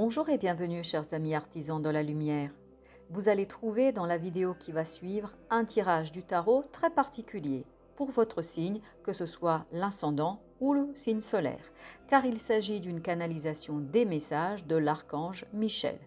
Bonjour et bienvenue chers amis artisans de la lumière. Vous allez trouver dans la vidéo qui va suivre un tirage du tarot très particulier pour votre signe, que ce soit l'ascendant ou le signe solaire, car il s'agit d'une canalisation des messages de l'archange Michel.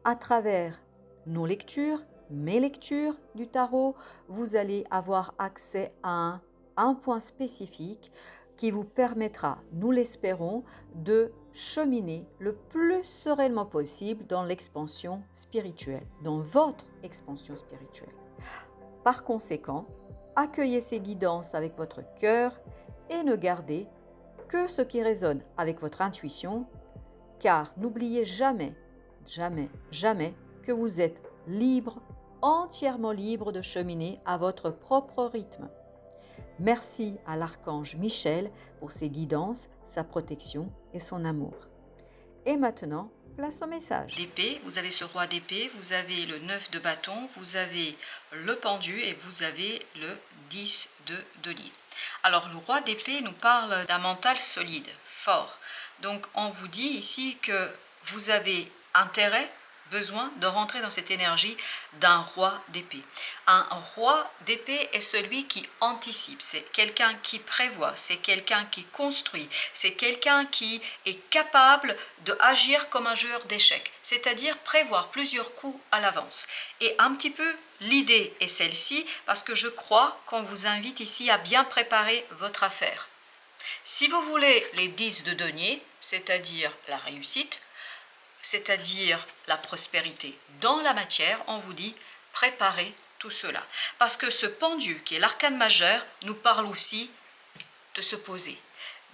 À travers nos lectures, mes lectures du tarot, vous allez avoir accès à un point spécifique qui vous permettra, nous l'espérons, de cheminer le plus sereinement possible dans l'expansion spirituelle, dans votre expansion spirituelle. Par conséquent, accueillez ces guidances avec votre cœur et ne gardez que ce qui résonne avec votre intuition, car n'oubliez jamais, jamais, jamais que vous êtes libre, entièrement libre de cheminer à votre propre rythme. Merci à l'archange Michel pour ses guidances, sa protection et son amour. Et maintenant, place au message. D'épée, vous avez ce roi d'épée, vous avez le 9 de bâton, vous avez le pendu et vous avez le 10 de denier. Alors le roi d'épée nous parle d'un mental solide, fort. Donc on vous dit ici que vous avez intérêt, besoin de rentrer dans cette énergie d'un roi d'épée. Un roi d'épée est celui qui anticipe, c'est quelqu'un qui prévoit, c'est quelqu'un qui construit, c'est quelqu'un qui est capable d'agir comme un joueur d'échecs, c'est-à-dire prévoir plusieurs coups à l'avance. Et un petit peu l'idée est celle-ci, parce que je crois qu'on vous invite ici à bien préparer votre affaire. Si vous voulez les 10 de denier, c'est-à-dire la réussite, c'est-à-dire la prospérité dans la matière, on vous dit préparez tout cela. Parce que ce pendu, qui est l'arcane majeur, nous parle aussi de se poser,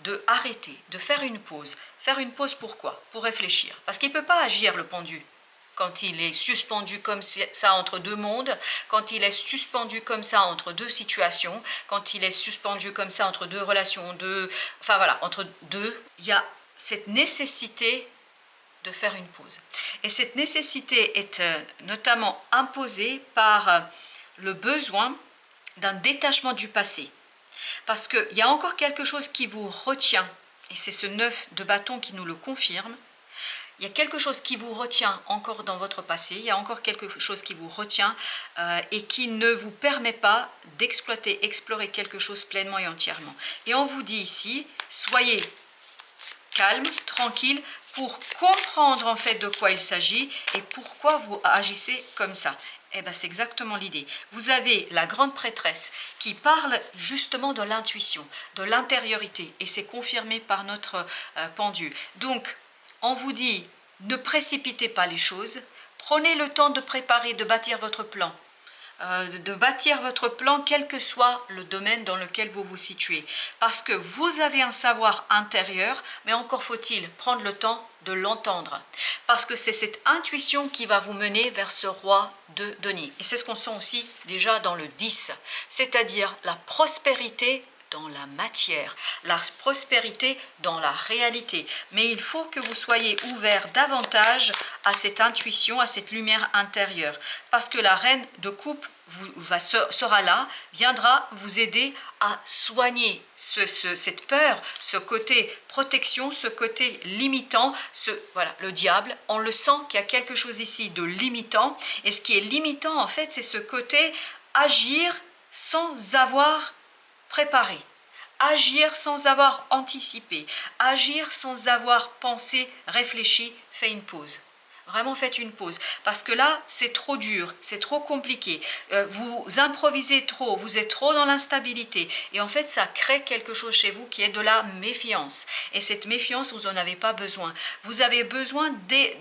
de arrêter, de faire une pause. Faire une pause pourquoi? Pour réfléchir. Parce qu'il ne peut pas agir le pendu quand il est suspendu comme ça entre deux mondes, quand il est suspendu comme ça entre deux situations, quand il est suspendu comme ça entre deux relations, enfin voilà, entre deux, il y a cette nécessité de faire une pause. Et cette nécessité est notamment imposée par le besoin d'un détachement du passé. Parce qu'il y a encore quelque chose qui vous retient, et c'est ce 9 de bâton qui nous le confirme. Il y a quelque chose qui vous retient encore dans votre passé, il y a encore quelque chose qui vous retient et qui ne vous permet pas d'exploiter, explorer quelque chose pleinement et entièrement. Et on vous dit ici, soyez calme, tranquille, pour comprendre en fait de quoi il s'agit et pourquoi vous agissez comme ça. Eh bien, c'est exactement l'idée. Vous avez la grande prêtresse qui parle justement de l'intuition, de l'intériorité, et c'est confirmé par notre pendu. Donc, on vous dit, ne précipitez pas les choses, prenez le temps de préparer, de bâtir votre plan. Quel que soit le domaine dans lequel vous vous situez. Parce que vous avez un savoir intérieur, mais encore faut-il prendre le temps de l'entendre. Parce que c'est cette intuition qui va vous mener vers ce roi de denier. Et c'est ce qu'on sent aussi déjà dans le 10, c'est-à-dire la prospérité dans la matière, la prospérité dans la réalité. Mais il faut que vous soyez ouvert davantage à cette intuition, à cette lumière intérieure. Parce que la reine de coupe sera là, viendra vous aider à soigner cette peur, ce côté protection, ce côté limitant. Voilà, le diable, on le sent qu'il y a quelque chose ici de limitant. Et ce qui est limitant, en fait, c'est ce côté agir sans avoir préparé, agir sans avoir anticipé, agir sans avoir pensé, réfléchi, fait une pause. Vraiment faites une pause, parce que là c'est trop dur, c'est trop compliqué, vous improvisez trop, vous êtes trop dans l'instabilité et en fait ça crée quelque chose chez vous qui est de la méfiance, et cette méfiance vous n'en avez pas besoin. Vous avez besoin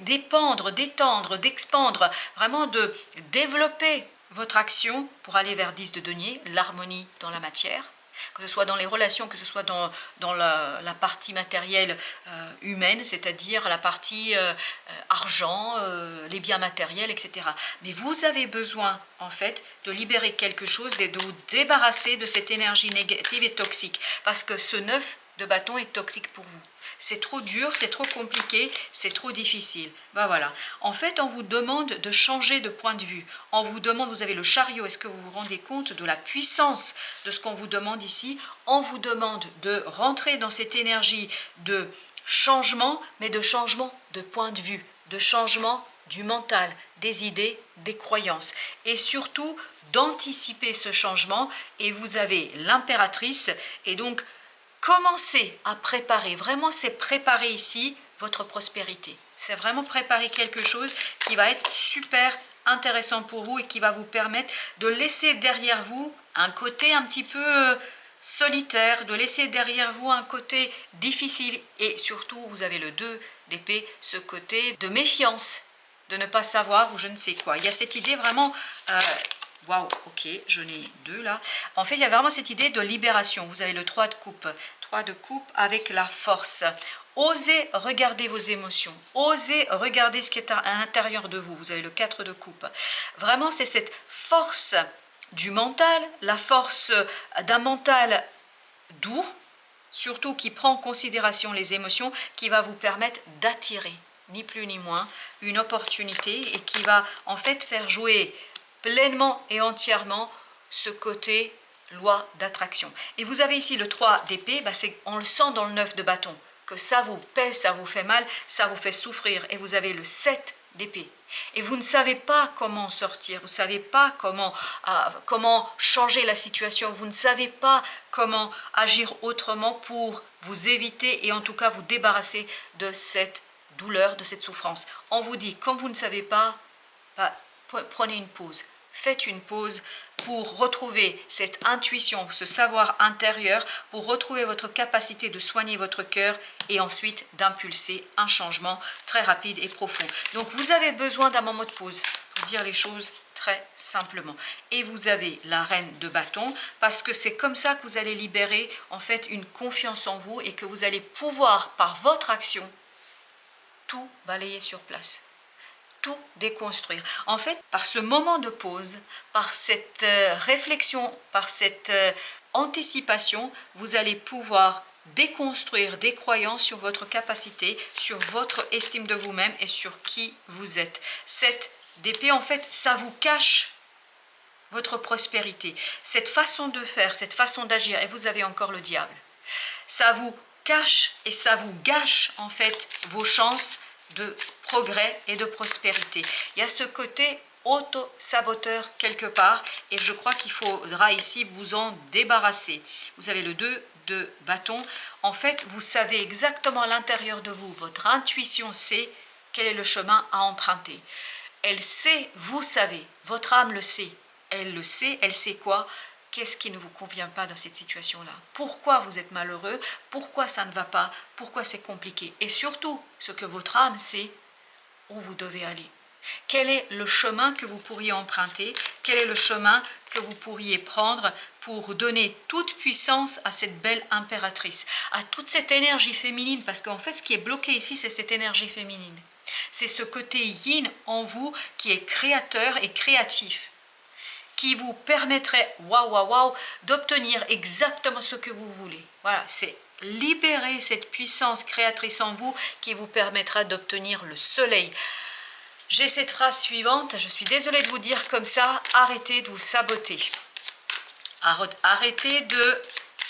d'épandre, d'étendre, d'expandre, vraiment de développer votre action pour aller vers 10 de denier, l'harmonie dans la matière, que ce soit dans les relations, que ce soit dans la partie matérielle humaine, c'est-à-dire la partie argent, les biens matériels, etc. Mais vous avez besoin, en fait, de libérer quelque chose, de vous débarrasser de cette énergie négative et toxique, parce que ce 9 de bâton est toxique pour vous. C'est trop dur, c'est trop compliqué, c'est trop difficile. Ben voilà. En fait, on vous demande de changer de point de vue. On vous demande, vous avez le chariot, est-ce que vous vous rendez compte de la puissance de ce qu'on vous demande ici? On vous demande de rentrer dans cette énergie de changement, mais de changement de point de vue, de changement du mental, des idées, des croyances, et surtout d'anticiper ce changement. Et vous avez l'impératrice, et donc commencez à préparer, vraiment c'est préparer ici votre prospérité. C'est vraiment préparer quelque chose qui va être super intéressant pour vous et qui va vous permettre de laisser derrière vous un côté un petit peu solitaire, de laisser derrière vous un côté difficile, et surtout vous avez le 2 d'épée, ce côté de méfiance, de ne pas savoir ou je ne sais quoi. Il y a cette idée vraiment, waouh, ok, j'en ai 2 là. En fait, il y a vraiment cette idée de libération. Vous avez le 3 de coupe, 3 de coupe avec la force. Osez regarder vos émotions, osez regarder ce qui est à l'intérieur de vous. Vous avez le 4 de coupe. Vraiment, c'est cette force du mental, la force d'un mental doux, surtout qui prend en considération les émotions, qui va vous permettre d'attirer, ni plus ni moins, une opportunité et qui va en fait faire jouer pleinement et entièrement ce côté loi d'attraction. Et vous avez ici le 3 d'épée, on le sent dans le 9 de bâton, que ça vous pèse, ça vous fait mal, ça vous fait souffrir. Et vous avez le 7 d'épée. Et vous ne savez pas comment sortir, vous ne savez pas comment changer la situation, vous ne savez pas comment agir autrement pour vous éviter et en tout cas vous débarrasser de cette douleur, de cette souffrance. On vous dit, quand vous ne savez pas, prenez une pause. Faites une pause pour retrouver cette intuition, ce savoir intérieur, pour retrouver votre capacité de soigner votre cœur et ensuite d'impulser un changement très rapide et profond. Donc vous avez besoin d'un moment de pause pour dire les choses très simplement. Et vous avez la reine de bâton parce que c'est comme ça que vous allez libérer en fait une confiance en vous et que vous allez pouvoir par votre action tout balayer sur place. Tout déconstruire. En fait, par ce moment de pause, par cette réflexion, par cette anticipation, vous allez pouvoir déconstruire des croyances sur votre capacité, sur votre estime de vous-même et sur qui vous êtes. Cette d'épée, en fait, ça vous cache votre prospérité. Cette façon de faire, cette façon d'agir, et vous avez encore le diable. Ça vous cache et ça vous gâche, en fait, vos chances de progrès et de prospérité. Il y a ce côté auto-saboteur quelque part et je crois qu'il faudra ici vous en débarrasser. Vous avez le 2 de bâton. En fait, vous savez exactement à l'intérieur de vous, votre intuition sait quel est le chemin à emprunter. Elle sait, vous savez, votre âme le sait. Elle sait quoi? Qu'est-ce qui ne vous convient pas dans cette situation-là? Pourquoi vous êtes malheureux? Pourquoi ça ne va pas? Pourquoi c'est compliqué? Et surtout, ce que votre âme sait, où vous devez aller. Quel est le chemin que vous pourriez emprunter? Quel est le chemin que vous pourriez prendre pour donner toute puissance à cette belle impératrice, à toute cette énergie féminine? Parce qu'en fait, ce qui est bloqué ici, c'est cette énergie féminine. C'est ce côté yin en vous qui est créateur et créatif, qui vous permettrait, d'obtenir exactement ce que vous voulez. Voilà, c'est libérer cette puissance créatrice en vous qui vous permettra d'obtenir le soleil. J'ai cette phrase suivante, je suis désolée de vous dire comme ça, arrêtez de vous saboter. Arrêtez de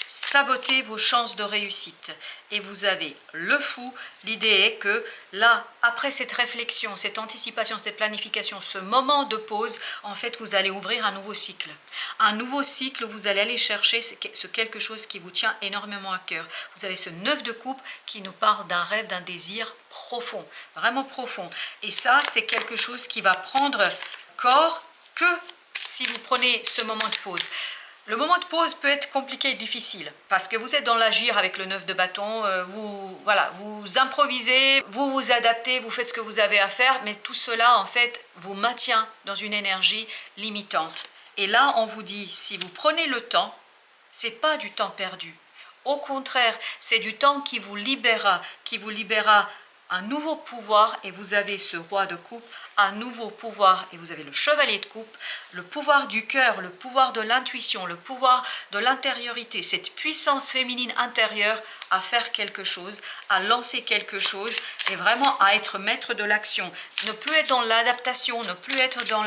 saboter vos chances de réussite. Et vous avez le fou. L'idée est que là, après cette réflexion, cette anticipation, cette planification, ce moment de pause, en fait, vous allez ouvrir un nouveau cycle. Un nouveau cycle, vous allez aller chercher ce quelque chose qui vous tient énormément à cœur. Vous avez ce 9 de coupe qui nous parle d'un rêve, d'un désir profond, vraiment profond. Et ça, c'est quelque chose qui va prendre corps que si vous prenez ce moment de pause. Le moment de pause peut être compliqué et difficile parce que vous êtes dans l'agir avec le 9 de bâton, vous improvisez, vous vous adaptez, vous faites ce que vous avez à faire, mais tout cela en fait vous maintient dans une énergie limitante. Et là on vous dit, si vous prenez le temps, c'est pas du temps perdu. Au contraire, c'est du temps qui vous libérera un nouveau pouvoir, et vous avez ce roi de coupe, un nouveau pouvoir, et vous avez le chevalier de coupe, le pouvoir du cœur, le pouvoir de l'intuition, le pouvoir de l'intériorité, cette puissance féminine intérieure à faire quelque chose, à lancer quelque chose, et vraiment à être maître de l'action. Ne plus être dans l'adaptation, ne plus être dans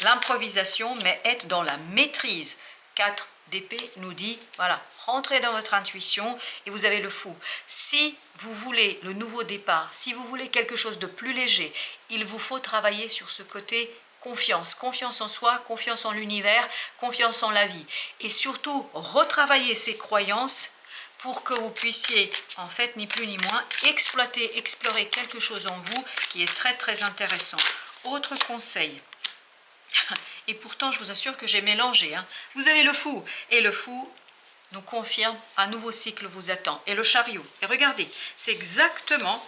l'improvisation, mais être dans la maîtrise. 4 d'épée nous dit, voilà, rentrez dans votre intuition et vous avez le fou. Si vous voulez le nouveau départ, si vous voulez quelque chose de plus léger, il vous faut travailler sur ce côté confiance, confiance en soi, confiance en l'univers, confiance en la vie. Et surtout, retravailler ces croyances pour que vous puissiez, en fait, ni plus ni moins, explorer quelque chose en vous qui est très très intéressant. Autre conseil, et pourtant je vous assure que j'ai mélangé, hein. Vous avez le fou, et le fou nous confirme un nouveau cycle vous attend. Et le chariot, et regardez, c'est exactement,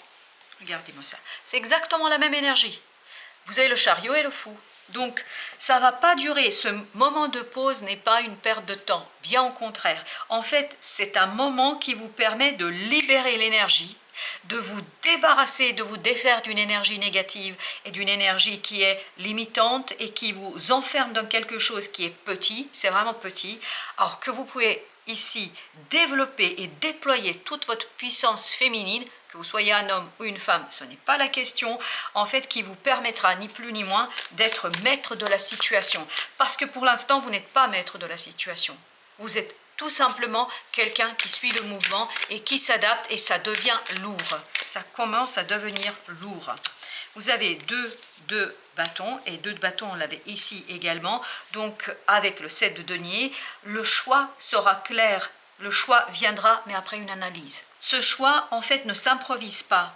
regardez-moi ça, c'est exactement la même énergie. Vous avez le chariot et le fou. Donc, ça ne va pas durer. Ce moment de pause n'est pas une perte de temps. Bien au contraire. En fait, c'est un moment qui vous permet de libérer l'énergie, de vous débarrasser, de vous défaire d'une énergie négative et d'une énergie qui est limitante et qui vous enferme dans quelque chose qui est petit, c'est vraiment petit, alors que vous pouvez ici développer et déployer toute votre puissance féminine, que vous soyez un homme ou une femme, ce n'est pas la question, en fait, qui vous permettra ni plus ni moins d'être maître de la situation. Parce que pour l'instant, vous n'êtes pas maître de la situation. Vous êtes tout simplement quelqu'un qui suit le mouvement et qui s'adapte et ça devient lourd. Ça commence à devenir lourd. Vous avez deux bâtons et deux bâtons, on l'avait ici également. Donc avec le 7 de denier, le choix sera clair. Le choix viendra, mais après une analyse. Ce choix, en fait, ne s'improvise pas.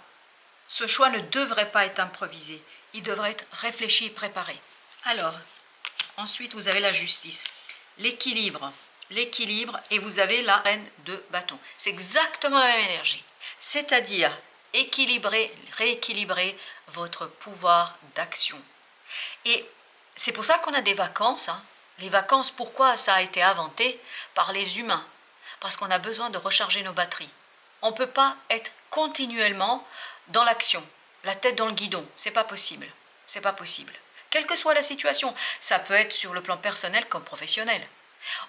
Ce choix ne devrait pas être improvisé. Il devrait être réfléchi et préparé. Alors, ensuite, vous avez la justice, l'équilibre, et vous avez la reine de bâton. C'est exactement la même énergie. C'est-à-dire équilibrer, rééquilibrer votre pouvoir d'action. Et c'est pour ça qu'on a des vacances. Hein. Les vacances, pourquoi ça a été inventé? Par les humains. Parce qu'on a besoin de recharger nos batteries. On ne peut pas être continuellement dans l'action, la tête dans le guidon. C'est pas possible. C'est pas possible. Quelle que soit la situation, ça peut être sur le plan personnel comme professionnel.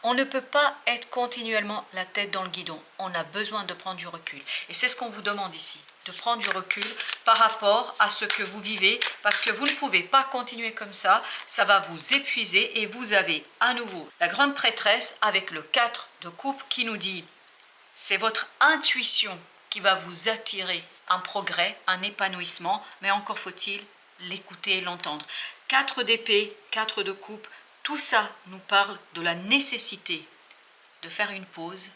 On ne peut pas être continuellement la tête dans le guidon. On a besoin de prendre du recul. Et c'est ce qu'on vous demande ici, de prendre du recul par rapport à ce que vous vivez, parce que vous ne pouvez pas continuer comme ça va vous épuiser et vous avez à nouveau la grande prêtresse avec le 4 de coupe qui nous dit c'est votre intuition qui va vous attirer un progrès, un épanouissement, mais encore faut-il l'écouter et l'entendre. 4 d'épée, 4 de coupe, tout ça nous parle de la nécessité de faire une pause,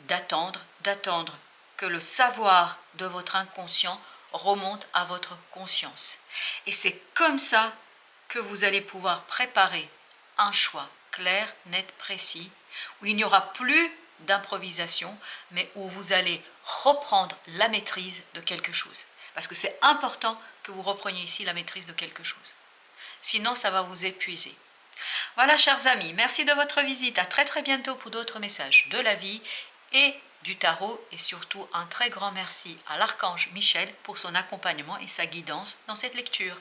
d'attendre que le savoir de votre inconscient remonte à votre conscience. Et c'est comme ça que vous allez pouvoir préparer un choix clair, net, précis, où il n'y aura plus d'improvisation, mais où vous allez reprendre la maîtrise de quelque chose. Parce que c'est important que vous repreniez ici la maîtrise de quelque chose. Sinon, ça va vous épuiser. Voilà, chers amis, merci de votre visite. À très très bientôt pour d'autres messages de la vie et du tarot. Et surtout, un très grand merci à l'archange Michel pour son accompagnement et sa guidance dans cette lecture.